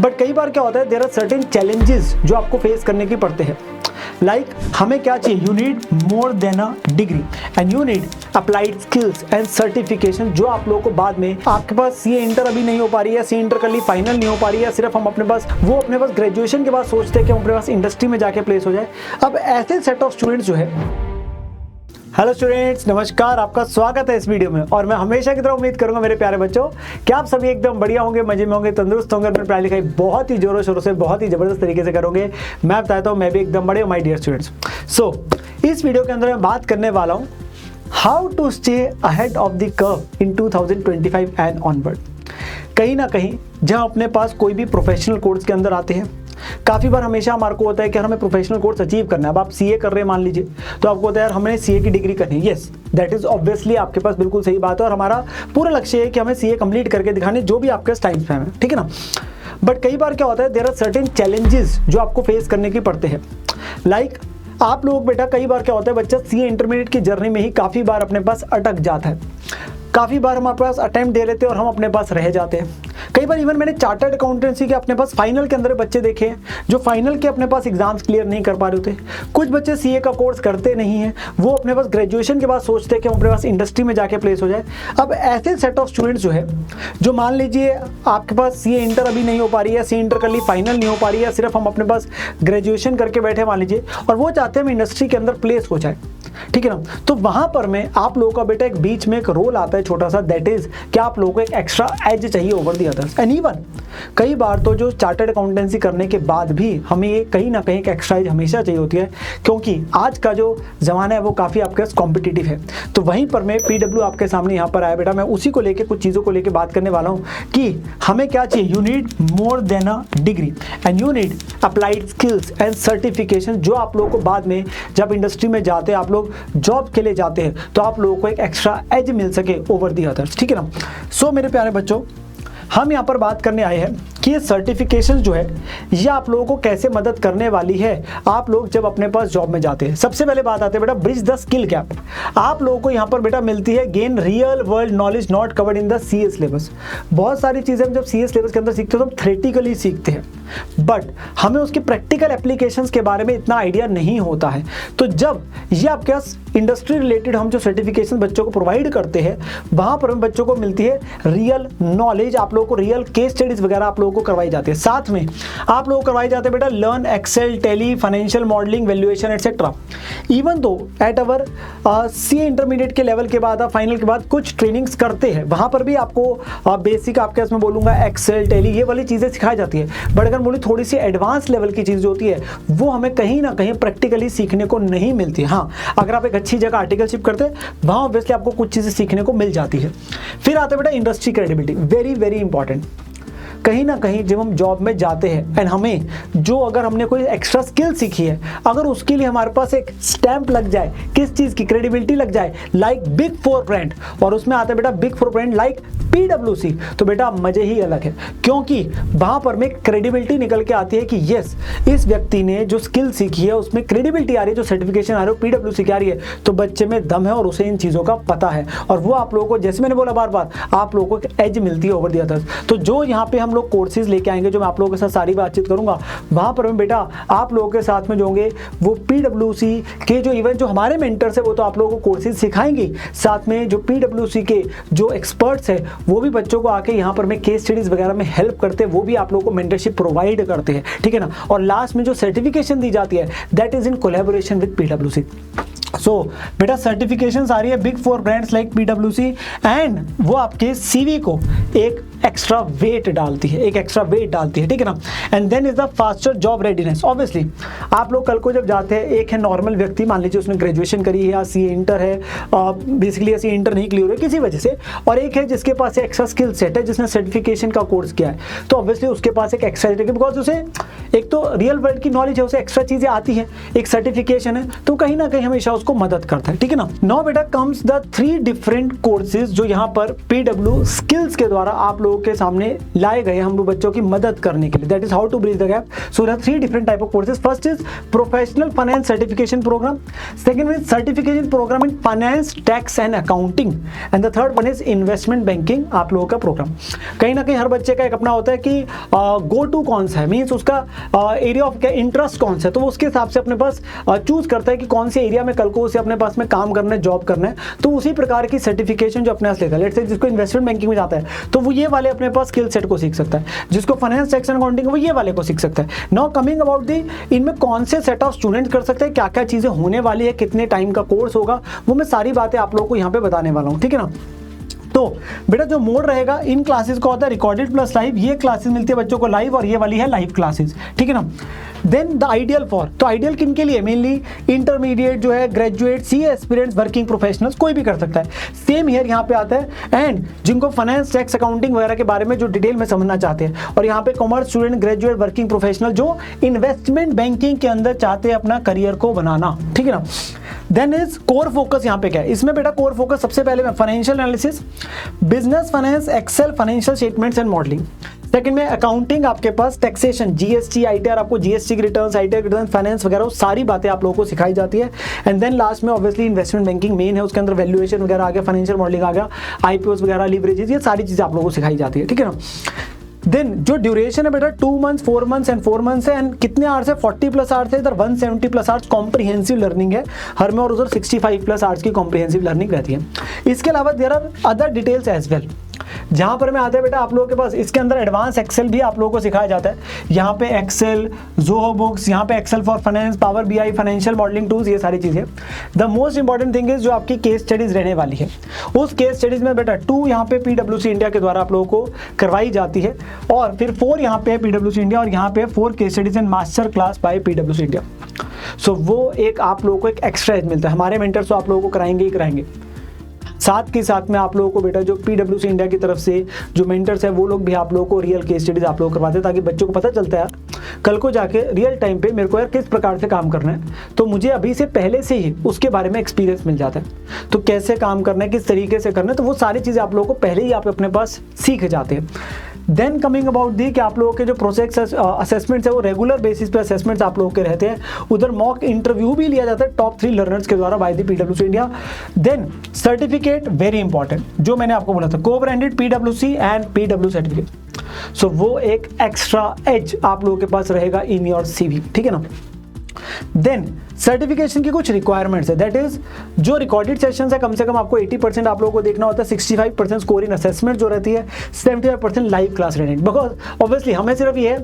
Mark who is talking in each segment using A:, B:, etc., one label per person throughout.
A: But कई बार क्या होता है, देयर आर सर्टेन चैलेंजेस जो आपको फेस करने की पड़ते हैं। लाइक हमें क्या चाहिए, you need more than a degree and you need applied skills and certification, जो आप लोगों को बाद में आपके पास सी इंटर अभी नहीं हो पा रही है, सी इंटर कर ली फाइनल नहीं हो पा रही है, सिर्फ हम अपने पास ग्रेजुएशन के बाद सोचते हैं कि हम अपने पास इंडस्ट्री में जाके प्लेस हो जाए। अब ऐसे सेट ऑफ स्टूडेंट्स जो है, हेलो स्टूडेंट्स, नमस्कार, आपका स्वागत है इस वीडियो में। और मैं हमेशा की तरह उम्मीद करूंगा मेरे प्यारे बच्चों कि आप सभी एकदम बढ़िया होंगे, मजे में होंगे, तंदुरुस्त होंगे, अपनी पढ़ाई लिखाई बहुत ही जोरों शोरों से, बहुत ही जबरदस्त तरीके से करोगे। मैं बताता हूँ, मैं भी एकदम बढ़िया माय डियर स्टूडेंट्स। सो इस वीडियो के अंदर मैं बात करने वाला हूँ how to stay ahead of the curve in 2025 and onward. कहीं ना कहीं जहाँ अपने पास कोई भी प्रोफेशनल कोर्स के अंदर आते हैं, काफ़ी बार हमेशा हमारे को होता है कि हमें प्रोफेशनल कोर्स अचीव करना है। अब आप सीए कर रहे हैं मान लीजिए, तो आपको होता है यार हमें सीए की डिग्री करनी है। यस, दैट इज ऑब्वियसली आपके पास बिल्कुल सही बात है, और हमारा पूरा लक्ष्य है कि हमें सीए कंप्लीट करके दिखाने, जो भी आपके टाइम स्पैन है, ठीक है ना। बट कई बार क्या होता है, देयर आर सर्टेन चैलेंजेस जो आपको फेस करने की पड़ते हैं। लाइक आप लोग बेटा, कई बार क्या होता है, बच्चा सीए इंटरमीडिएट की जर्नी में ही काफ़ी बार अपने पास अटक जाता है। काफ़ी बार हमारे पास अटेम्प्ट दे लेते हैं और हम अपने पास रह जाते हैं। कई बार इवन मैंने चार्टर्ड अकाउंटेंसी के अपने पास फाइनल के अंदर बच्चे देखे हैं जो फाइनल के अपने पास एग्जाम्स क्लियर नहीं कर पा रहे होते। कुछ बच्चे सीए का कोर्स करते नहीं हैं, वो अपने पास ग्रेजुएशन के बाद सोचते हैं कि हम अपने पास इंडस्ट्री में जाके प्लेस हो जाए। अब ऐसे सेट ऑफ स्टूडेंट्स जो है, जो मान लीजिए आपके पास सीए इंटर अभी नहीं हो पा रही है, सी इंटर कर ली फाइनल नहीं हो पा रही है, सिर्फ हम अपने पास ग्रेजुएशन करके बैठे मान लीजिए, और वो चाहते हैं हम इंडस्ट्री के अंदर प्लेस हो जाए, ठीक है ना। तो वहां पर में आप लोगों का बेटा एक बीच में एक रोल आता है छोटा सा, दैट इज कि आप लोगों को एक एक्स्ट्रा एज चाहिए over the others. And even कई बार तो जो चार्टर्ड अकाउंटेंसी करने के बाद भी हमें ये कहीं ना कहीं एक एक्स्ट्रा एज हमेशा चाहिए होती है, क्योंकि आज का जो जमाना है वो काफी आपके पास कॉम्पिटिटिव है। तो वहीं पर मैं पीडब्ल्यू आपके सामने यहाँ पर आया बेटा, मैं उसी को लेके कुछ चीजों को लेके बात करने वाला हूँ कि हमें क्या चाहिए, you need more than a degree and you need applied skills and certification, जो आप लोगों को बाद में जब इंडस्ट्री में जाते हैं, आप लोग जॉब के लिए जाते हैं, तो आप लोगों को एक एक्स्ट्रा एज मिल सके ओवर दी अदर्स, ठीक है ना। सो मेरे प्यारे बच्चों, हम यहाँ पर बात करने आए हैं कि ये सर्टिफिकेशन जो है ये आप लोगों को कैसे मदद करने वाली है आप लोग जब अपने पास जॉब में जाते हैं। सबसे पहले बात आते हैं बेटा, ब्रिज द स्किल गैप। आप लोगों को यहाँ पर बेटा मिलती है gain real world knowledge not covered in the CA syllabus. बहुत सारी चीज़ें हम जब सीए सिलेबस के अंदर सीखते हैं तो हम थ्योरेटिकली सीखते हैं, बट हमें उसकी प्रैक्टिकल एप्लीकेशंस के बारे में इतना आइडिया नहीं होता है। तो जब ये आपके पास इंडस्ट्री रिलेटेड हम जो सर्टिफिकेशन बच्चों को प्रोवाइड करते हैं, वहाँ पर हम बच्चों को मिलती है रियल नॉलेज, आप लोगों को रियल केस स्टडीज वगैरह आप लोगों को करवाई जाती है। साथ में आप लोगों को करवाई जाते हैं बेटा learn Excel, Tally, financial modelling, valuation etcetera. Even though at our CA intermediate के लेवल के बाद, फाइनल के बाद कुछ ट्रेनिंग्स करते हैं, वहाँ पर भी आपको बेसिक आपके इसमें बोलूँगा एक्सेल, टेली, ये वाली चीज़ें सिखाई जाती है। बट अगर बोली थोड़ी सी एडवांस लेवल की चीज़ जो होती है वो हमें कहीं ना कहीं प्रैक्टिकली सीखने को नहीं मिलती। हाँ, अगर आप एक अच्छी जगह आर्टिकलशिप करते हैं, वहाँ ऑब्वियसली आपको कुछ चीज़ें सीखने को मिल जाती है। फिर आते बेटा industry credibility, very very important. कहीं ना कहीं जब हम जॉब में जाते हैं एंड हमें जो अगर हमने कोई एक्स्ट्रा स्किल सीखी है, अगर उसके लिए हमारे पास एक स्टैंप लग जाए, किस चीज़ की क्रेडिबिलिटी लग जाए, लाइक बिग 4 ब्रांड, और उसमें आता है बेटा बिग 4 ब्रांड लाइक पीडब्ल्यूसी, तो बेटा मजे ही अलग है, क्योंकि वहाँ पर में क्रेडिबिलिटी निकल के आती है कि यस, इस व्यक्ति ने जो स्किल सीखी है उसमें क्रेडिबिलिटी आ रही है, जो सर्टिफिकेशन आ रही है पीडब्ल्यूसी की आ रही है, तो बच्चे में दम है और उसे इन चीज़ों का पता है, और वो आप लोगों को, जैसे मैंने बोला बार बार, आप लोगों को एक एज मिलती है ओवर द अदर्स। तो जो यहाँ पे हम लोग कोर्सेज लेके आएंगे, जो मैं आप लोगों के साथ सारी बातचीत करूंगा, वहां पर मैं बेटा आप लोगों के साथ में जो होंगे वो पीडब्ल्यूसी के जो इवन जो हमारे मेंटर्स है वो तो आप लोगों को कोर्सेज सिखाएंगे, साथ में जो पीडब्ल्यूसी के जो एक्सपर्ट्स है वो भी बच्चों को आके यहाँ पर मैं केस स्टडीज वगैरह में हेल्प करते हैं, वो भी आप लोगों को मेंटरशिप प्रोवाइड करते हैं, ठीक है ना। और लास्ट में जो सर्टिफिकेशन दी जाती है that is in collaboration with पीडब्ल्यूसी। सो बेटा सर्टिफिकेशंस आ रही है बिग 4 ब्रांड्स लाइक पीडब्ल्यूसी, एंड वो आपके सीवी को एक एक्स्ट्रा वेट डालती है, ठीक है ना। And then is the faster job readiness. Obviously आप लोग कल को जब जाते हैं, एक है नॉर्मल व्यक्ति, मान लीजिए उसने ग्रेजुएशन करी है या सी इंटर है, बेसिकली सी इंटर नहीं क्लियर है किसी वजह से, और एक है जिसके पास एक्स्ट्रा स्किल सेट है, जिसने सर्टिफिकेशन का कोर्स किया है, तो ऑब्वियसली उसके पास एक एक्स्ट्रा, बिकॉज उसे एक तो रियल वर्ल्ड की नॉलेज है, उसे एक्स्ट्रा चीजें आती है, एक सर्टिफिकेशन है, तो कहीं ना कहीं हमेशा उसको मदद करता है, ठीक है ना। नाउ बेटा कम्स द 3 डिफरेंट कोर्सेज जो यहाँ पर पीडब्ल्यू स्किल्स के द्वारा आप लोग लोगों के सामने लाए गए, हम लोग बच्चों की मदद करने के लिए। That is how to bridge the gap. So there are 3 different type of courses. First is professional finance certification program, second is certification program in finance, tax and accounting, and the third one is investment banking आप लोगों का programme. कहीं ना कहीं हर बच्चे का एक अपना होता है कि गो टू कौन सा है, मीन्स उसका एरिया ऑफ इंटरेस्ट कौन सा है, तो वो उसके हिसाब से अपने पास चूज करता है कि कौन से एरिया में कल को उसे अपने पास में काम करना है, जॉब करना है। तो उसी प्रकार की सर्टिफिकेशन जो अपने पास लेता है, लेट्स से जिसको इन्वेस्टमेंट बैंकिंग में जाता है तो वो ये वाले अपने पास स्किल सेट को सीख सकता है, जिसको फाइनेंस, टैक्स एंड अकाउंटिंग वो ये वाले को सीख सकता है। नाउ कमिंग अबाउट दी इनमें कौन से सेट ऑफ स्टूडेंट्स कर सकते हैं, क्या क्या चीजें होने वाली है, कितने टाइम का कोर्स होगा, वो मैं सारी बातें आप लोगों को यहाँ पे बताने वाला हूँ, ठीक है ना। तो बेटा जो मोड रहेगा इन क्लासेस का होता है रिकॉर्डेड प्लस लाइव। ये क्लासेस मिलती है बच्चों को लाइव और ये वाली है लाइव क्लासेस, ठीक है ना। देन द आइडियल फॉर, तो आइडियल किन के लिए, मेनली इंटरमीडिएट जो है, graduate, CA aspirants, working professionals, कोई भी कर सकता है। सेम हियर यहाँ पे आता है। एंड जिनको फाइनेंस, टैक्स, अकाउंटिंग वगैरह के बारे में जो डिटेल में समझना चाहते हैं, और यहाँ पे commerce student, graduate, working professional जो इन्वेस्टमेंट बैंकिंग के अंदर चाहते हैं अपना करियर को बनाना, ठीक है ना। देन इज कोर फोकस यहाँ पे क्या है, इसमें बेटा कोर फोकस सबसे पहले में financial analysis, business finance, Excel, financial statements and modelling. Second में अकाउंटिंग आपके पास, टैक्सेशन, जीएसटी, आईटीआर, आपको जीएसटी की रिटर्न्स, आईटीआर रिटर्न्स, फाइनेंस वगैरह, वो सारी बातें आप लोगों को सिखाई जाती है। एंड देन लास्ट में ऑब्वियसली इन्वेस्टमेंट बैंकिंग मेन है, उसके अंदर वैल्यूएशन वगैरह आ गया, फाइनेंशियल मॉडलिंग आ गया, आईपीओस वगैरह, लीवरेजेस, ये सारी चीजें आप लोगों को सिखाई जाती है, ठीक है ना। देन जो ड्यूरेशन है बेटा 2 मंथ्स, 4 मंथ्स एंड 4 मंथ्स है। एंड कितने आवर्स है, 40 प्लस आवर्स है, इधर 170 प्लस आवर्स कॉम्प्रिहेंसिव लर्निंग है हर में, और उधर 65 प्लस आवर्स की कॉम्प्रिहेंसिव लर्निंग रहती है। इसके अलावा there are other details as well. जहां पर मैं आता है बेटा आप लोगों के पास इसके अंदर एडवांस एक्सेल भी आप लोगों को सिखाया जाता है। यहाँ पे एक्सेल, ज़ोहो बुक्स, यहाँ पे Excel for finance, Power BI, financial modelling tools, ये सारी चीजें। The most important thing is जो आपकी केस स्टडीज रहने वाली है, उस केस स्टडीज में बेटा 2 यहाँ पे पीडब्ल्यूसी इंडिया के द्वारा आप लोगों को करवाई जाती है, और फिर 4 यहाँ पे पीडब्ल्यूसी इंडिया, और यहाँ पे 4 case studies and master class by पीडब्ल्यूसी इंडिया। सो वो एक आप लोगों को एक एक्स्ट्रा एज मिलता है, हमारे मेंटर्स तो आप लोगों को कराएंगे ही कराएंगे। साथ के साथ में आप लोगों को बेटा जो पीडब्ल्यूसी इंडिया की तरफ से जो मेंटर्स है वो लोग भी आप लोगों को रियल केस स्टडीज आप लोग करवाते हैं, ताकि बच्चों को पता चलता है यार कल को जाके रियल टाइम पे मेरे को यार किस प्रकार से काम करना है, तो मुझे अभी से पहले से ही उसके बारे में एक्सपीरियंस मिल जाता है। तो कैसे काम करना है, किस तरीके से करना है, तो वो सारी चीज़ें आप लोगों को पहले ही आप अपने पास सीख जाते हैं। देन कमिंग अबाउट दी कि आप लोगों के जो प्रोजेक्ट असेसमेंट्स है वो रेगुलर बेसिस पे असेसमेंट्स आप लोगों के रहते हैं। उधर मॉक इंटरव्यू भी लिया जाता है टॉप 3 लर्नर्स के द्वारा बाय द पीडब्ल्यूसी India. Then certificate very important, जो मैंने आपको बोला था को ब्रांडेड पीडब्ल्यूसी एंड पीडब्ल्यू सर्टिफिकेट। सो वो एक एक्स्ट्रा एज आप लोगों के पास रहेगा इन योर सीवी, ठीक है ना। देन सर्टिफिकेशन की कुछ रिक्वायरमेंट्स है, दैट इज जो रिकॉर्डेड सेशंस है कम से कम आपको 80% आप लोगों को देखना होता है, 65% स्कोर इन असेसमेंट जो रहती है, 75% लाइव क्लास रहनी है। बिकॉज ऑब्वियसली हमें सिर्फ ये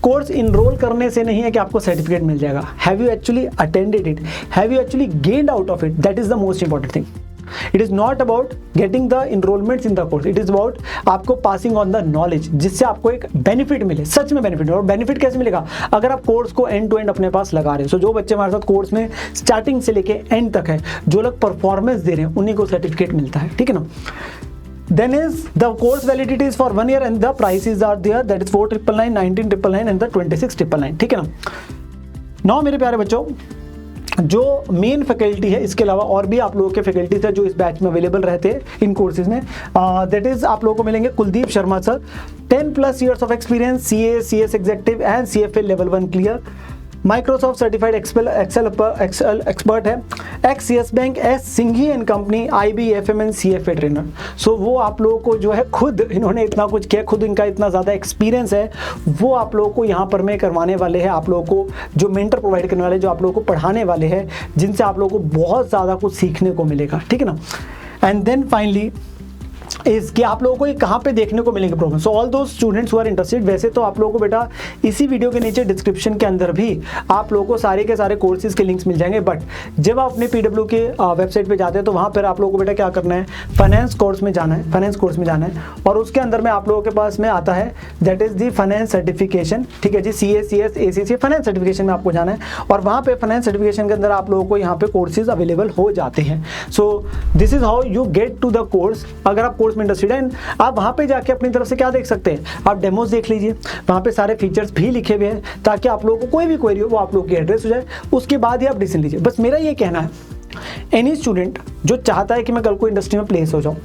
A: कोर्स इनरोल करने से नहीं है कि आपको सर्टिफिकेट मिल जाएगा, have you actually attended it, have you actually gained out of it, that is the most important thing. It is not about getting the enrollments in the course, it is about आपको passing on the knowledge, जिससे आपको एक benefit मिले, सच में benefit. और benefit कैसे मिलेगा, अगर आप कोर्स को एंड टू एंड अपने पास लगा रहे हो। सो जो बच्चे हमारे साथ कोर्स में स्टार्टिंग से लेके एंड तक है, जो लोग परफॉर्मेंस दे रहे हैं, उन्हीं को सर्टिफिकेट मिलता है, ठीक है ना। Then is the course validity is for 1 year and the prices are there, that is 4,999, 19,999 and the 26,999, ठीक है ना। नाउ मेरे प्यारे बच्चों, जो मेन फैकल्टी है, इसके अलावा और भी आप लोगों के फैकल्टीज है जो इस बैच में अवेलेबल रहते हैं इन कोर्सेज में, दैट इज आप लोगों को मिलेंगे Kuldeep Sharma sir, 10+ years of experience, CA, CS executive and CFA level 1 clear, Microsoft certified Excel expert है, ex Yes Bank, S Singhi and company, IBFM CFA trainer. So वो आप लोगों को जो है खुद इन्होंने इतना कुछ किया, खुद इनका इतना ज़्यादा एक्सपीरियंस है, वो आप लोगों को यहाँ पर में करवाने वाले हैं, आप लोगों को जो मेंटर प्रोवाइड करने वाले, जो आप लोगों को पढ़ाने वाले हैं, जिनसे आप लोगों को बहुत ज़्यादा कुछ सीखने को मिलेगा, ठीक है ना। एंड देन फाइनली इस कि आप लोगों को ये कहाँ पे देखने को मिलेंगे प्रोग्राम। सो ऑल दो स्टूडेंट्स हु आर इंटरेस्टेड, वैसे तो आप लोगों को बेटा इसी वीडियो के नीचे डिस्क्रिप्शन के अंदर भी आप लोगों को सारे के सारे कोर्सेज के लिंक्स मिल जाएंगे, बट जब आप अपने पीडब्ल्यू के वेबसाइट पे जाते हैं तो वहाँ पर आप लोगों को बेटा क्या करना है, फाइनेंस कोर्स में जाना है, फाइनेंस कोर्स में जाना है, और उसके अंदर में आप लोगों के पास में आता है that is the finance certification, ठीक है जी, CA, CS, ACCA finance certification में आपको जाना है, और वहाँ पे फाइनेंस सर्टिफिकेशन के अंदर आप लोगों को यहाँ पे कोर्सेज अवेलेबल हो जाते हैं। So this is how you get to the course. अगर आप कोर्स में इंटरेस्टेड हैं, आप वहां पे जाके अपनी तरफ से क्या देख सकते हैं, आप डेमोज देख लीजिए, वहां पे सारे फीचर्स भी लिखे हुए हैं, ताकि आप लोगों को कोई भी क्वेरी हो वो आप लोगों की एड्रेस हो जाए, उसके बाद ही आप डिसीजन लीजिए। बस मेरा ये कहना है, एनी स्टूडेंट जो चाहता है कि मैं कल को इंडस्ट्री में प्लेस हो जाऊं,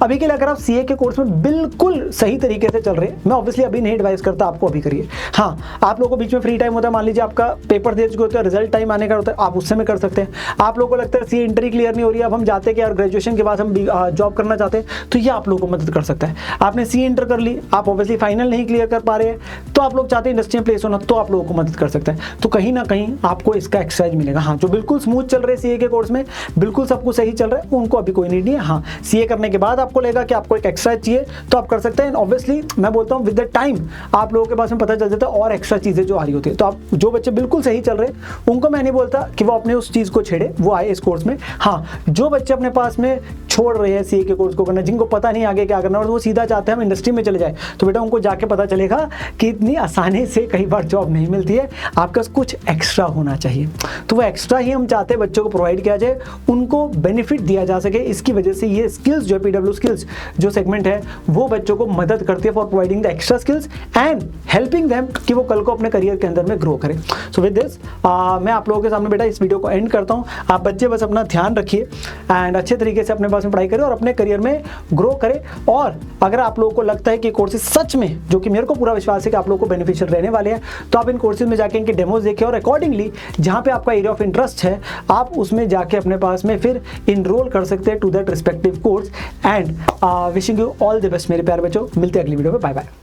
A: अभी के लिए अगर आप सीए के कोर्स में बिल्कुल सही तरीके से चल रहे हैं, मैं ऑब्वियसली अभी नहीं एडवाइस करता आपको अभी करिए। हाँ, आप लोगों को बीच में फ्री टाइम होता है, मान लीजिए आपका पेपर दे चुके होते हैं, रिजल्ट टाइम आने का होता है, आप उससे में कर सकते हैं। आप लोगों को लगता है सीए इंटर क्लियर नहीं हो रही है, अब हम जाते कि यार ग्रेजुएशन के बाद हम जॉब करना चाहते हैं, तो ये आप लोगों को मदद कर सकता है। आपने सीए इंटर कर ली, आप ऑब्वियसली फाइनल नहीं क्लियर कर पा रहे हैं, तो आप लोग चाहते हैं इंडस्ट्री में प्लेस होना, तो आप लोगों को मदद कर सकता है। तो कहीं ना कहीं आपको इसका एक्सरसाइज मिलेगा। हाँ, जो बिल्कुल स्मूथ चल रहे सीए के कोर्स में, बिल्कुल सब कुछ सही चल रहा है, उनको अभी कोई नीड नहीं है। हाँ, सीए करने के बाद आपको लगेगा कि आपको एक एक्स्ट्रा चाहिए तो आप कर सकते हैं। ऑब्वियसली मैं बोलता हूँ विद द टाइम आप लोगों के पास में पता चल जाता है और एक्स्ट्रा चीजें जो आ रही होती है। तो आप जो बच्चे बिल्कुल सही चल रहे हैं उनको मैं नहीं बोलता कि वो अपने उस चीज को छेड़े, वो आए इस कोर्स में। हाँ, जो बच्चे अपने पास में छोड़ रहे हैं सीए के कोर्स को करना, जिनको पता नहीं आगे क्या करना और वो सीधा चाहते हैं हम इंडस्ट्री में चले जाए, तो बेटा उनको जाके पता चलेगा कि इतनी आसानी से कई बार जॉब नहीं मिलती है, आपके पास कुछ एक्स्ट्रा होना चाहिए। तो वो एक्स्ट्रा ही हम चाहते हैं बच्चों को प्रोवाइड किया जाए, उनको बेनिफिट दिया जा सके। इसकी वजह से ये स्किल्स जो पीडब्ल्यू स्किल्स जो सेगमेंट है वो बच्चों को मदद करती है for providing the extra skills and helping them कि वो कल को अपने करियर के अंदर में ग्रो करें। सो विद दिस मैं आप लोगों के सामने बेटा इस वीडियो को एंड करता हूँ। आप बच्चे बस अपना ध्यान रखिए एंड अच्छे तरीके से अपने पास में पढ़ाई करें और अपने करियर में ग्रो करें। और अगर आप लोगों को लगता है कि कोर्सेज सच में, जो कि मेरे को पूरा विश्वास है कि आप लोगों को बेनिफिशियल रहने वाले हैं, तो आप इन कोर्सेज में जाके इनके डेमोज देखें और अकॉर्डिंगली जहाँ पे आपका एरिया ऑफ इंटरेस्ट है आप उसमें जाके अपने पास में फिर इनरोल कर सकते हैं to that respective course. And wishing you all the best मेरे प्यारे बच्चों। मिलते हैं अगली वीडियो में। Bye bye.